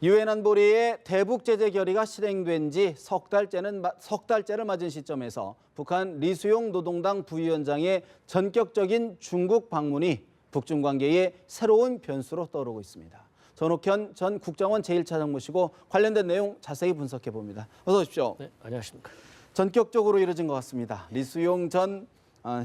유엔 안보리의 대북 제재 결의가 실행된 지 석 달째를 맞은 시점에서 북한 리수용 노동당 부위원장의 전격적인 중국 방문이 북중 관계의 새로운 변수로 떠오르고 있습니다. 전옥현 전 국정원 제1차장 모시고 관련된 내용 자세히 분석해 봅니다. 어서 오십시오. 네, 안녕하십니까. 전격적으로 이뤄진 것 같습니다. 리수용 전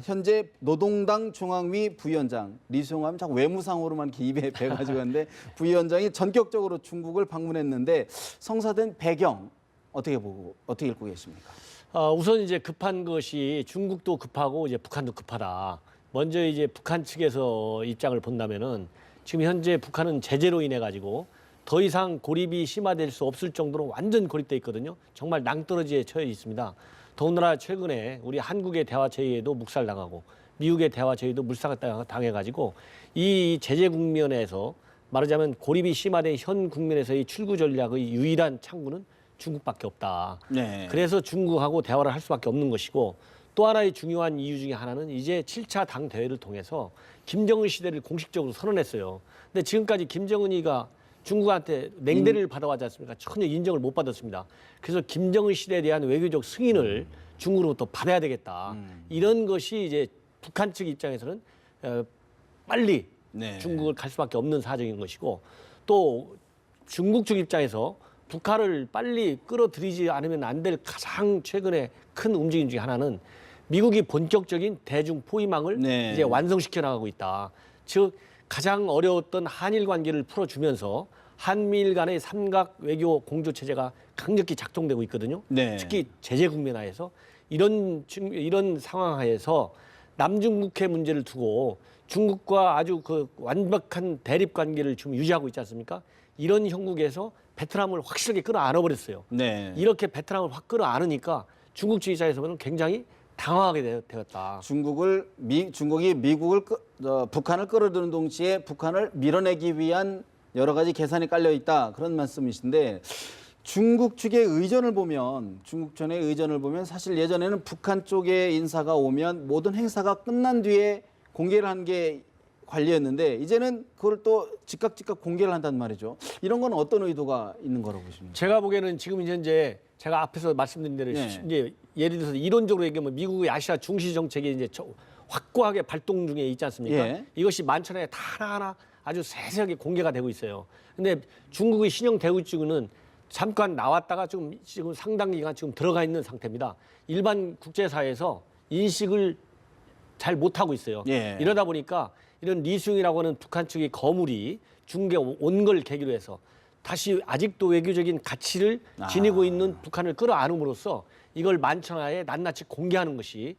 현재 노동당 중앙위 부위원장, 리수용 하면 자꾸 외무상으로만 이렇게 입에 배가지고 하는데 부위원장이 전격적으로 중국을 방문했는데 성사된 배경 어떻게 읽고 계십니까? 우선 이제 급한 것이 중국도 급하고 이제 북한도 급하다. 먼저 이제 북한 측에서 입장을 본다면은 지금 현재 북한은 제재로 인해 가지고 더 이상 고립이 심화될 수 없을 정도로 완전 고립돼 있거든요. 정말 낭떠러지에 처해 있습니다. 더군다나 최근에 우리 한국의 대화 제의에도 묵살당하고 미국의 대화 제의도 물살당해가지고 이 제재 국면에서 말하자면 고립이 심화된 현 국면에서의 출구 전략의 유일한 창구는 중국밖에 없다. 네. 그래서 중국하고 대화를 할 수밖에 없는 것이고 또 하나의 중요한 이유 중에 하나는 이제 7차 당 대회를 통해서 김정은 시대를 공식적으로 선언했어요. 근데 지금까지 김정은이가 중국한테 냉대를 받아왔지 않습니까? 전혀 인정을 못 받았습니다. 그래서 김정은 시대에 대한 외교적 승인을 중국으로부터 받아야 되겠다. 이런 것이 이제 북한 측 입장에서는 빨리 네. 중국을 갈 수밖에 없는 사정인 것이고 또 중국 측 입장에서 북한을 빨리 끌어들이지 않으면 안 될 가장 최근에 큰 움직임 중에 하나는 미국이 본격적인 대중 포위망을 네. 이제 완성시켜 나가고 있다. 즉 가장 어려웠던 한일 관계를 풀어주면서 한미일 간의 삼각 외교 공조 체제가 강력히 작동되고 있거든요. 네. 특히 제재 국면하에서 이런 상황하에서 남중국해 문제를 두고 중국과 아주 그 완벽한 대립 관계를 지금 유지하고 있지 않습니까? 이런 형국에서 베트남을 확실하게 끌어안아 버렸어요. 네. 이렇게 베트남을 확 끌어안으니까 중국 지휘자에서는 굉장히 당황하게 되었다. 중국이 북한을 끌어들이는 동시에 북한을 밀어내기 위한 여러 가지 계산이 깔려 있다 그런 말씀이신데 중국 측의 의전을 보면 사실 예전에는 북한 쪽의 인사가 오면 모든 행사가 끝난 뒤에 공개를 한 게 관리였는데 이제는 그걸 또 즉각 공개를 한단 말이죠. 이런 건 어떤 의도가 있는 거라고 보십니까? 제가 보기에는 지금 현재 제가 앞에서 말씀드린 대로 네. 이제 예를 들어서 이론적으로 얘기하면 미국의 아시아 중시 정책이 이제 확고하게 발동 중에 있지 않습니까? 예. 이것이 만천하에 다 하나하나 아주 세세하게 공개가 되고 있어요. 근데 중국의 신형 대우증은 잠깐 나왔다가 지금 상당 기간 지금 들어가 있는 상태입니다. 일반 국제사회에서 인식을 잘 못하고 있어요. 예. 이러다 보니까 이런 리수용이라고 하는 북한 측의 거물이 중국에 온 걸 계기로 해서 다시 아직도 외교적인 가치를 지니고 있는 북한을 끌어안음으로써 이걸 만천하에 낱낱이 공개하는 것이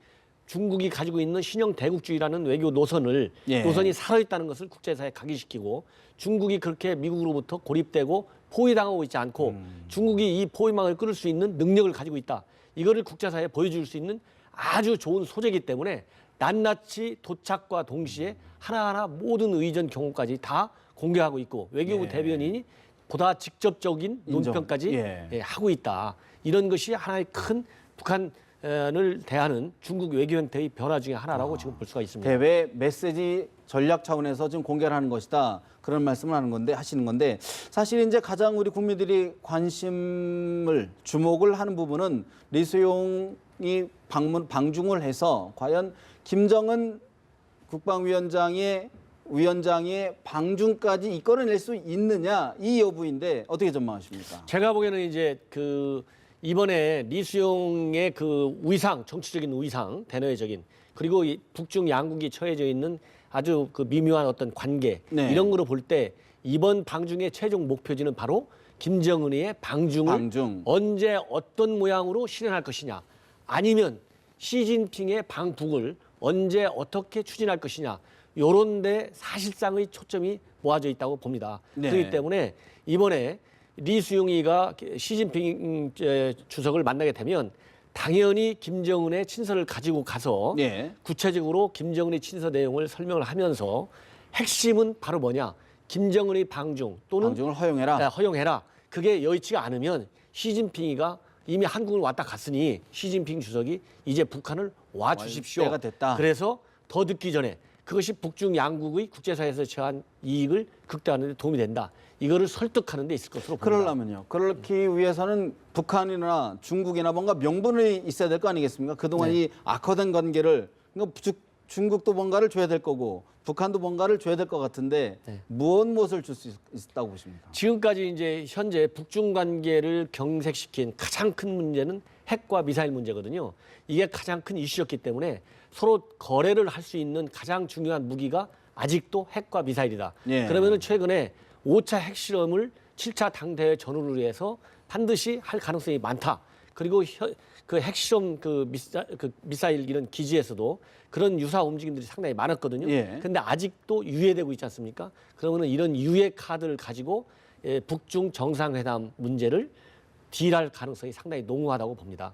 중국이 가지고 있는 신형 대국주의라는 외교 노선이 살아있다는 것을 국제사회에 각인시키고 중국이 그렇게 미국으로부터 고립되고 포위당하고 있지 않고 중국이 이 포위망을 끌을 수 있는 능력을 가지고 있다. 이거를 국제사회에 보여줄 수 있는 아주 좋은 소재이기 때문에 낫낫이 도착과 동시에 하나하나 모든 의전 경우까지 다 공개하고 있고 외교부 대변인이 보다 직접적인 논평까지 하고 있다. 이런 것이 하나의 큰 북한을 대하는 중국 외교 행태의 변화 중에 하나라고 지금 볼 수가 있습니다. 대외 메시지 전략 차원에서 지금 공개를 하는 것이다. 그런 말씀을 하시는 건데 사실 이제 가장 우리 국민들이 주목을 하는 부분은 리수용이 방중을 해서 과연 김정은 국방위원장의 방중까지 이끌어낼 수 있느냐 이 여부인데 어떻게 전망하십니까? 제가 보기에는 이제 이번에 리수용의 정치적인 위상, 대내적인 그리고 북중 양국이 처해져 있는 아주 미묘한 어떤 관계 이런 거로 볼 때 이번 방중의 최종 목표지는 바로 김정은의 방중을 언제 어떤 모양으로 실현할 것이냐 아니면 시진핑의 방북을 언제 어떻게 추진할 것이냐 요런 데 사실상의 초점이 모아져 있다고 봅니다. 그렇기 때문에 이번에 리수용이가 시진핑 주석을 만나게 되면 당연히 김정은의 친서를 가지고 가서 구체적으로 김정은의 친서 내용을 설명을 하면서 핵심은 바로 뭐냐. 김정은의 방중을 허용해라. 그게 여의치가 않으면 시진핑이가 이미 한국을 왔다 갔으니 시진핑 주석이 이제 북한을 와 주십시오. 그래서 더 늦기 전에 그것이 북중 양국의 국제사회에서 처한 이익을 극대화하는 데 도움이 된다. 이거를 설득하는 데 있을 것으로 봅니다. 그러려면요. 그렇기 위해서는 북한이나 중국이나 뭔가 명분이 있어야 될 거 아니겠습니까? 그동안 이 악화된 관계를 그러니까 중국도 뭔가를 줘야 될 거고 북한도 뭔가를 줘야 될 것 같은데 무엇을 줄 수 있다고 보십니까? 지금까지 이제 현재 북중 관계를 경색시킨 가장 큰 문제는 핵과 미사일 문제거든요. 이게 가장 큰 이슈였기 때문에 서로 거래를 할 수 있는 가장 중요한 무기가 아직도 핵과 미사일이다. 예. 그러면은 최근에 5차 핵실험을 7차 당대회 전후를 위해서 반드시 할 가능성이 많다. 그리고 그 핵실험 그 미사일 이런 기지에서도 그런 유사 움직임들이 상당히 많았거든요. 예. 근데 아직도 유예되고 있지 않습니까? 그러면은 이런 유예 카드를 가지고 북중 정상회담 문제를 딜할 가능성이 상당히 농후하다고 봅니다.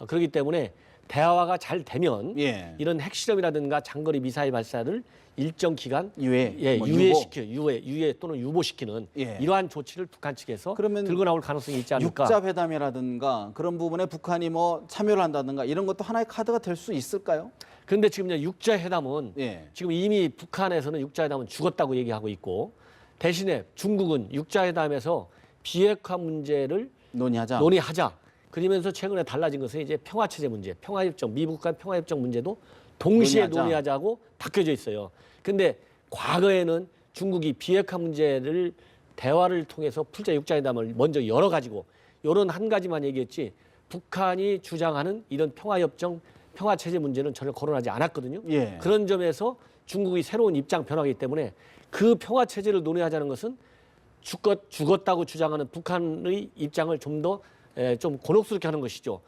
그렇기 때문에 대화가 잘 되면 예. 이런 핵실험이라든가 장거리 미사일 발사를 일정 기간 유예, 뭐 유예 또는 유보시키는 예. 이러한 조치를 북한 측에서 그러면 들고 나올 가능성이 있지 않을까? 육자 회담이라든가 그런 부분에 북한이 뭐 참여를 한다든가 이런 것도 하나의 카드가 될 수 있을까요? 그런데 지금 이제 육자 회담은 예. 지금 이미 북한에서는 육자 회담은 죽었다고 얘기하고 있고 대신에 중국은 육자 회담에서 비핵화 문제를 논의하자. 그러면서 최근에 달라진 것은 이제 평화체제 문제, 평화협정, 미국 간 평화협정 문제도 동시에 논의하자고 바뀌어져 있어요. 근데 과거에는 중국이 비핵화 문제를 대화를 통해서 풀자 육자회담을 먼저 열어가지고 이런 한 가지만 얘기했지 북한이 주장하는 이런 평화협정, 평화체제 문제는 전혀 거론하지 않았거든요. 예. 그런 점에서 중국이 새로운 입장 변화이기 때문에 그 평화체제를 논의하자는 것은 죽었다고 주장하는 북한의 입장을 좀 더 좀 곤혹스럽게 하는 것이죠.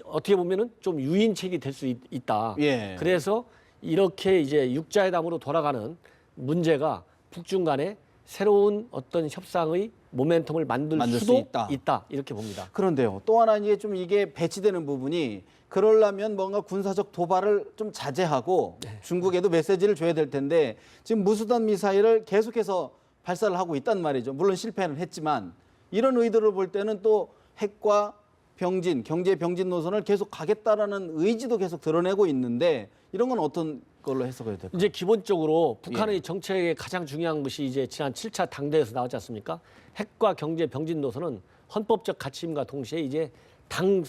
어떻게 보면은 좀 유인책이 될 수 있다. 예. 그래서 이렇게 이제 육자회담으로 돌아가는 문제가 북중 간에 새로운 어떤 협상의 모멘텀을 만들 수도 있다. 이렇게 봅니다. 그런데요. 또 하나 이게 배치되는 부분이 그러려면 뭔가 군사적 도발을 좀 자제하고 중국에도 메시지를 줘야 될 텐데 지금 무수단 미사일을 계속해서 발사를 하고 있단 말이죠. 물론 실패는 했지만 이런 의도를 볼 때는 또 핵과 병진, 경제 병진 노선을 계속 가겠다라는 의지도 계속 드러내고 있는데 이런 건 어떤 걸로 해석해야 될까요? 이제 기본적으로 북한의 정책의 가장 중요한 것이 이제 지난 7차 당대에서 나왔지 않습니까? 핵과 경제 병진 노선은 헌법적 가치임과 동시에 이제 당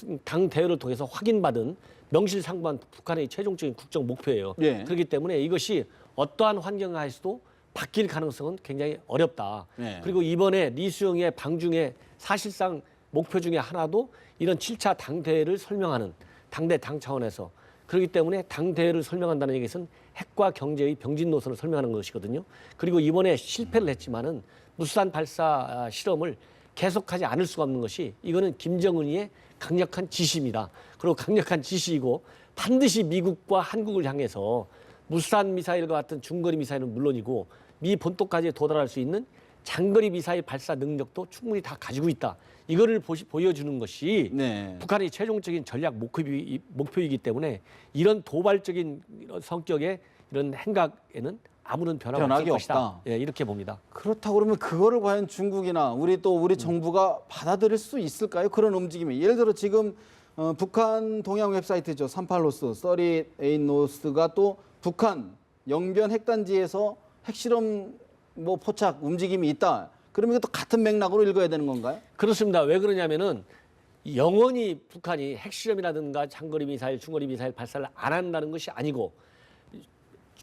대회를 통해서 확인받은 명실상부한 북한의 최종적인 국정 목표예요. 예. 그렇기 때문에 이것이 어떠한 환경 하에서도 바뀔 가능성은 굉장히 어렵다. 예. 그리고 이번에 리수영의 방중에 사실상 목표 중에 하나도 이런 7차 당대회를 설명하는 당 차원에서 그렇기 때문에 당대회를 설명한다는 얘기는 핵과 경제의 병진 노선을 설명하는 것이거든요. 그리고 이번에 실패를 했지만은 무수단 발사 실험을 계속하지 않을 수가 없는 것이 이거는 김정은이의 강력한 지시입니다. 그리고 강력한 지시이고 반드시 미국과 한국을 향해서 무수단 미사일과 같은 중거리 미사일은 물론이고 미 본토까지 도달할 수 있는 장거리 미사일 발사 능력도 충분히 다 가지고 있다. 이거를 보여주는 것이 북한의 최종적인 전략 목표이기 때문에 이런 도발적인 성격의 이런 행각에는 아무런 변화가 없을 것이다. 예, 이렇게 봅니다. 그렇다고 그러면 그거를 과연 중국이나 우리 정부가 받아들일 수 있을까요? 그런 움직임이. 예를 들어 지금 북한 동향 웹사이트죠. 38노스, 38노스가 또 북한 영변 핵단지에서 핵실험 포착 움직임이 있다. 그러면 이것도 같은 맥락으로 읽어야 되는 건가요? 그렇습니다. 왜 그러냐면은 영원히 북한이 핵실험이라든가 장거리 미사일, 중거리 미사일 발사를 안 한다는 것이 아니고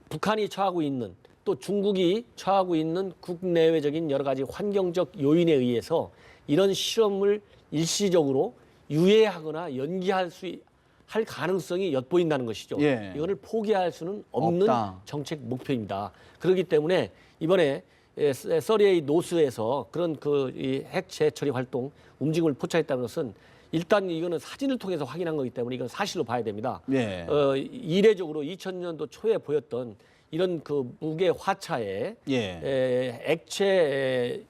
북한이 처하고 있는 또 중국이 처하고 있는 국내외적인 여러 가지 환경적 요인에 의해서 이런 실험을 일시적으로 유예하거나 연기할 할 가능성이 엿보인다는 것이죠. 예. 이거를 포기할 수는 없는 정책 목표입니다. 그렇기 때문에 이번에 38노스에서 그런 핵 재처리 활동 움직임을 포착했다는 것은 일단 이거는 사진을 통해서 확인한 거기 때문에 이건 사실로 봐야 됩니다. 예. 이례적으로 2000년도 초에 보였던 이런 그 무게 화차에 액체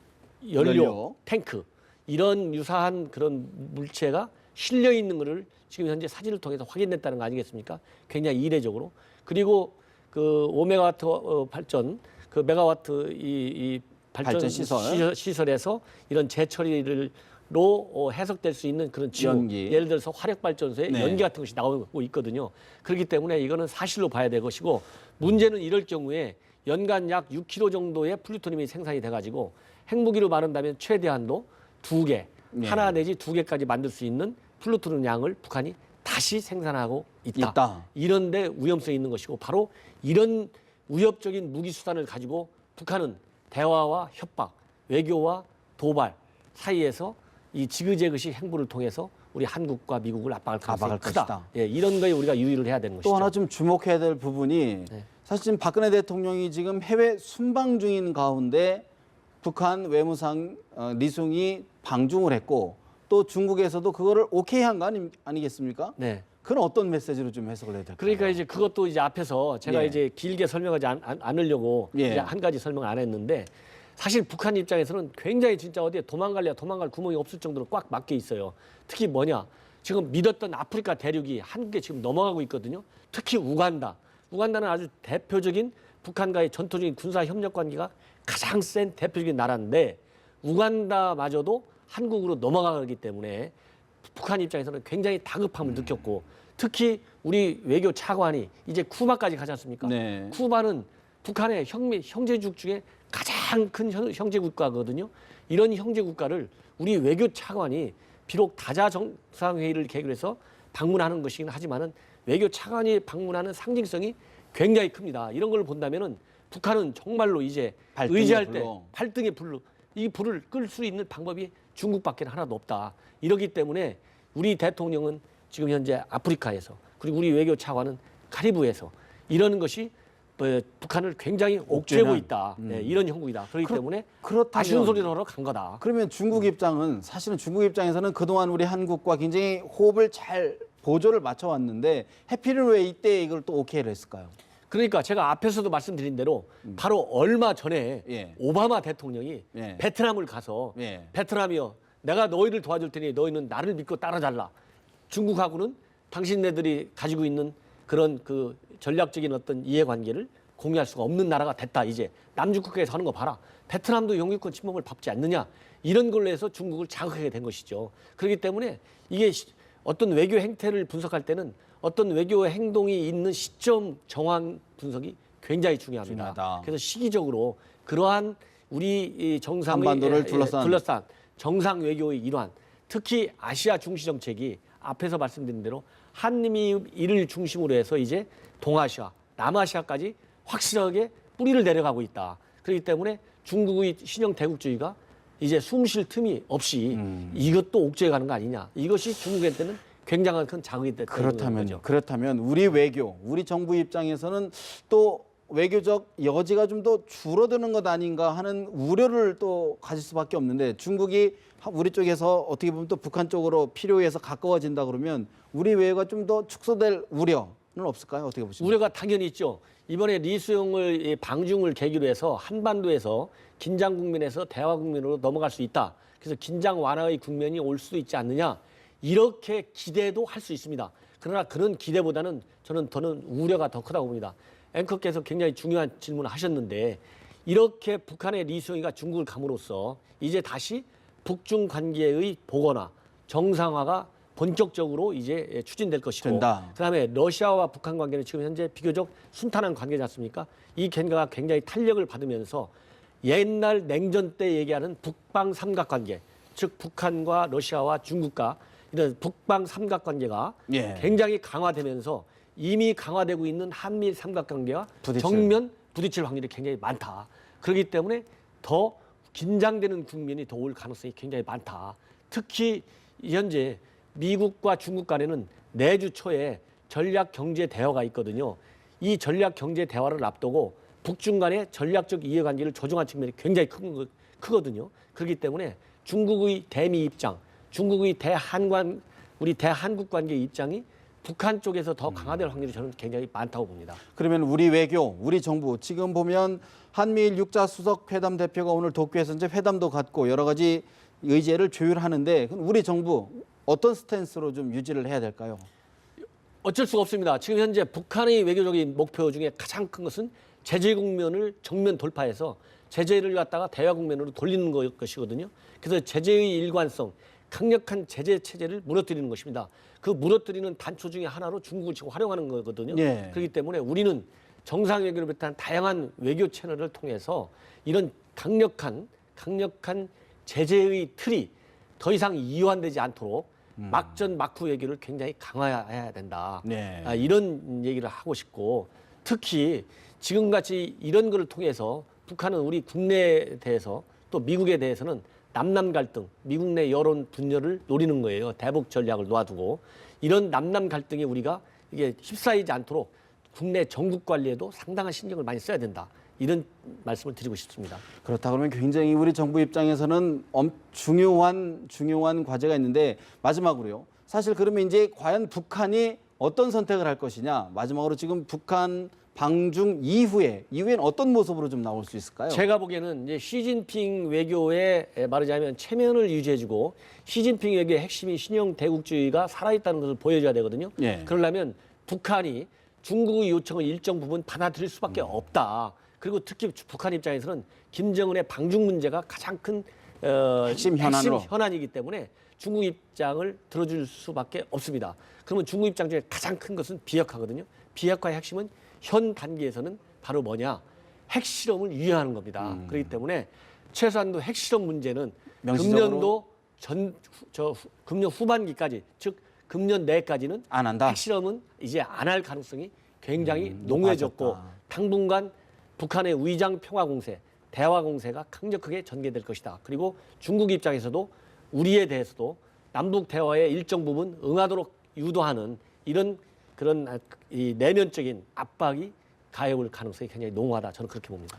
연료 탱크 이런 유사한 그런 물체가 실려 있는 것을 지금 현재 사진을 통해서 확인했다는 거 아니겠습니까? 굉장히 이례적으로. 그리고 그 5메가와트 발전 그 메가와트 이 발전 시설에서 이런 재처리로 해석될 수 있는 그런 징후, 예를 들어서 화력발전소에 연기 같은 것이 나오고 있거든요. 그렇기 때문에 이거는 사실로 봐야 될 것이고 문제는 이럴 경우에 연간 약 6kg 정도의 플루토늄이 생산이 돼가지고 핵무기로 말한다면 최대한도 2개, 네. 하나 내지 2개까지 만들 수 있는 플루토늄 양을 북한이 다시 생산하고 있다. 이런데 위험성이 있는 것이고 바로 이런 위협적인 무기 수단을 가지고 북한은 대화와 협박, 외교와 도발 사이에서 이 지그재그식 행보를 통해서 우리 한국과 미국을 압박할 가능성이 크다. 예, 이런 거에 우리가 유의를 해야 되는 것이죠. 또 하나 좀 주목해야 될 부분이 사실 지금 박근혜 대통령이 지금 해외 순방 중인 가운데 북한 외무상 리숭이 방중을 했고 또 중국에서도 그거를 오케이 한 거 아니겠습니까? 네. 그건 어떤 메시지로 좀 해석을 해야 될까요? 그러니까 이제 그것도 이제 앞에서 제가 예. 이제 길게 설명하지 않으려고 예. 이제 한 가지 설명을 안 했는데 사실 북한 입장에서는 굉장히 진짜 어디에 도망갈 구멍이 없을 정도로 꽉 막혀 있어요. 특히 뭐냐? 지금 믿었던 아프리카 대륙이 한국에 지금 넘어가고 있거든요. 특히 우간다. 우간다는 아주 대표적인 북한과의 전통적인 군사 협력 관계가 가장 센 대표적인 나라인데 우간다마저도 한국으로 넘어가기 때문에 북한 입장에서는 굉장히 다급함을 느꼈고 특히 우리 외교 차관이 이제 쿠바까지 가지 않습니까? 네. 쿠바는 북한의 형제국 중에 가장 큰 형제 국가거든요. 이런 형제 국가를 우리 외교 차관이 비록 다자 정상회의를 계기로 해서 방문하는 것이긴 하지만은 외교 차관이 방문하는 상징성이 굉장히 큽니다. 이런 걸 본다면은 북한은 정말로 이제 발등에 의지할 때 불로. 발등에 불로 이 불을 끌 수 있는 방법이 중국밖에 하나도 없다. 이러기 때문에 우리 대통령은 지금 현재 아프리카에서 그리고 우리 외교 차관은 카리브해서 이러는 것이 북한을 굉장히 옥죄고 있다. 네, 이런 형국이다. 그렇기 때문에 아쉬운 소리를 하러 간 거다. 그러면 중국 입장은 사실은 중국 입장에서는 그동안 우리 한국과 굉장히 호흡을 잘 보조를 맞춰왔는데 해피를 왜 이때 이걸 또 오케이를 했을까요? 그러니까 제가 앞에서도 말씀드린 대로 바로 얼마 전에 예. 오바마 대통령이 예. 베트남을 가서 예. 베트남이요. 내가 너희를 도와줄 테니 너희는 나를 믿고 따라달라. 중국하고는 당신네들이 가지고 있는 그런 그 전략적인 어떤 이해관계를 공유할 수가 없는 나라가 됐다. 이제 남중국해에서 하는 거 봐라. 베트남도 영유권 침범을 밟지 않느냐. 이런 걸로 해서 중국을 자극하게 된 것이죠. 그렇기 때문에 이게 어떤 외교 행태를 분석할 때는 어떤 외교 행동이 있는 시점 정황 분석이 굉장히 중요합니다. 중요하다. 그래서 시기적으로 그러한 우리 이 정상의 한반도를 둘러싼 정상 외교의 일환, 특히 아시아 중시 정책이 앞에서 말씀드린 대로 한미일을 중심으로 해서 이제 동아시아, 남아시아까지 확실하게 뿌리를 내려가고 있다. 그렇기 때문에 중국의 신형 대국주의가 이제 숨 쉴 틈이 없이 이것도 옥죄해 가는 거 아니냐. 이것이 중국한테는 굉장한 큰 자극이 됐다는 거죠. 그렇다면 우리 외교, 우리 정부 입장에서는 또 외교적 여지가 좀 더 줄어드는 것 아닌가 하는 우려를 또 가질 수밖에 없는데 중국이 우리 쪽에서 어떻게 보면 또 북한 쪽으로 필요해서 가까워진다 그러면 우리 외교가 좀 더 축소될 우려는 없을까요? 어떻게 보십니까? 우려가 당연히 있죠. 이번에 리수용을 방중을 계기로 해서 한반도에서 긴장 국면에서 대화 국면으로 넘어갈 수 있다. 그래서 긴장 완화의 국면이 올 수도 있지 않느냐. 이렇게 기대도 할 수 있습니다. 그러나 그런 기대보다는 저는 우려가 더 크다고 봅니다. 앵커께서 굉장히 중요한 질문을 하셨는데 이렇게 북한의 리수용이가 중국을 감으로써 이제 다시 북중 관계의 복원화, 정상화가 본격적으로 이제 추진될 것이고 된다. 그다음에 러시아와 북한 관계는 지금 현재 비교적 순탄한 관계지 않습니까? 이 관계가 굉장히 탄력을 받으면서 옛날 냉전 때 얘기하는 북방 삼각관계, 즉 북한과 러시아와 중국과 이런 북방 삼각관계가 예. 굉장히 강화되면서 이미 강화되고 있는 한미 삼각관계와 정면 부딪힐 확률이 굉장히 많다. 그렇기 때문에 더 긴장되는 국면이 더 올 가능성이 굉장히 많다. 특히 현재 미국과 중국 간에는 내주 초에 전략 경제 대화가 있거든요. 이 전략 경제 대화를 앞두고 북중 간의 전략적 이해관계를 조정한 측면이 굉장히 크거든요. 그렇기 때문에 중국의 대미 입장, 중국의 우리 대한국 관계 입장이 북한 쪽에서 더 강화될 확률이 저는 굉장히 많다고 봅니다. 그러면 우리 외교, 우리 정부 지금 보면 한미일 육자 수석 회담 대표가 오늘 도쿄에서 이제 회담도 갖고 여러 가지 의제를 조율하는데 우리 정부 어떤 스탠스로 좀 유지를 해야 될까요? 어쩔 수가 없습니다. 지금 현재 북한의 외교적인 목표 중에 가장 큰 것은 제재 국면을 정면 돌파해서 제재를 갖다가 대화 국면으로 돌리는 것이거든요. 그래서 제재의 일관성, 강력한 제재 체제를 무너뜨리는 것입니다. 그 무너뜨리는 단초 중에 하나로 중국을 지금 활용하는 거거든요. 예. 그렇기 때문에 우리는 정상 외교를 비롯한 다양한 외교 채널을 통해서 이런 강력한 강력한 제재의 틀이 더 이상 이완되지 않도록 막전 막후 얘기를 굉장히 강화해야 된다. 네. 이런 얘기를 하고 싶고 특히 지금같이 이런 거를 통해서 북한은 우리 국내에 대해서 또 미국에 대해서는 남남 갈등, 미국 내 여론 분열을 노리는 거예요. 대북 전략을 놓아두고 이런 남남 갈등에 우리가 이게 휩싸이지 않도록 국내 정국 관리에도 상당한 신경을 많이 써야 된다. 이런 말씀을 드리고 싶습니다. 그렇다 그러면 굉장히 우리 정부 입장에서는 중요한 과제가 있는데 마지막으로요. 사실 그러면 이제 과연 북한이 어떤 선택을 할 것이냐. 마지막으로 지금 북한 방중 이후에는 어떤 모습으로 좀 나올 수 있을까요? 제가 보기에는 이제 시진핑 외교에 말하자면 체면을 유지해주고 시진핑 외교의 핵심이 신형 대국주의가 살아있다는 것을 보여줘야 되거든요. 예. 그러려면 북한이 중국의 요청을 일정 부분 받아들일 수밖에 없다. 그리고 특히 북한 입장에서는 김정은의 방중 문제가 가장 큰 핵심 현안이기 때문에 중국 입장을 들어줄 수밖에 없습니다. 그러면 중국 입장 중에 가장 큰 것은 비핵화거든요. 비핵화의 핵심은 현 단계에서는 바로 뭐냐? 핵실험을 유예하는 겁니다. 그렇기 때문에 최소한도 핵실험 문제는 명시적으로 금년 후반기까지, 즉 금년 내까지는 안 한다. 핵실험은 이제 안 할 가능성이 굉장히 농후해졌고 높아졌다. 당분간 북한의 위장 평화 공세, 대화 공세가 강력하게 전개될 것이다. 그리고 중국 입장에서도 우리에 대해서도 남북 대화의 일정 부분 응하도록 유도하는 이런 그런 이 내면적인 압박이 가해올 가능성이 굉장히 농후하다. 저는 그렇게 봅니다.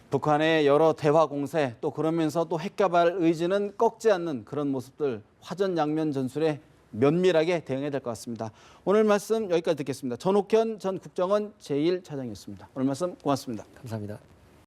북한의 여러 대화 공세 또 그러면서 또 핵개발 의지는 꺾지 않는 그런 모습들 화전양면 전술에 면밀하게 대응해야 될 것 같습니다. 오늘 말씀 여기까지 듣겠습니다. 전옥현 전 국정원 제1차장이었습니다. 오늘 말씀 고맙습니다. 감사합니다.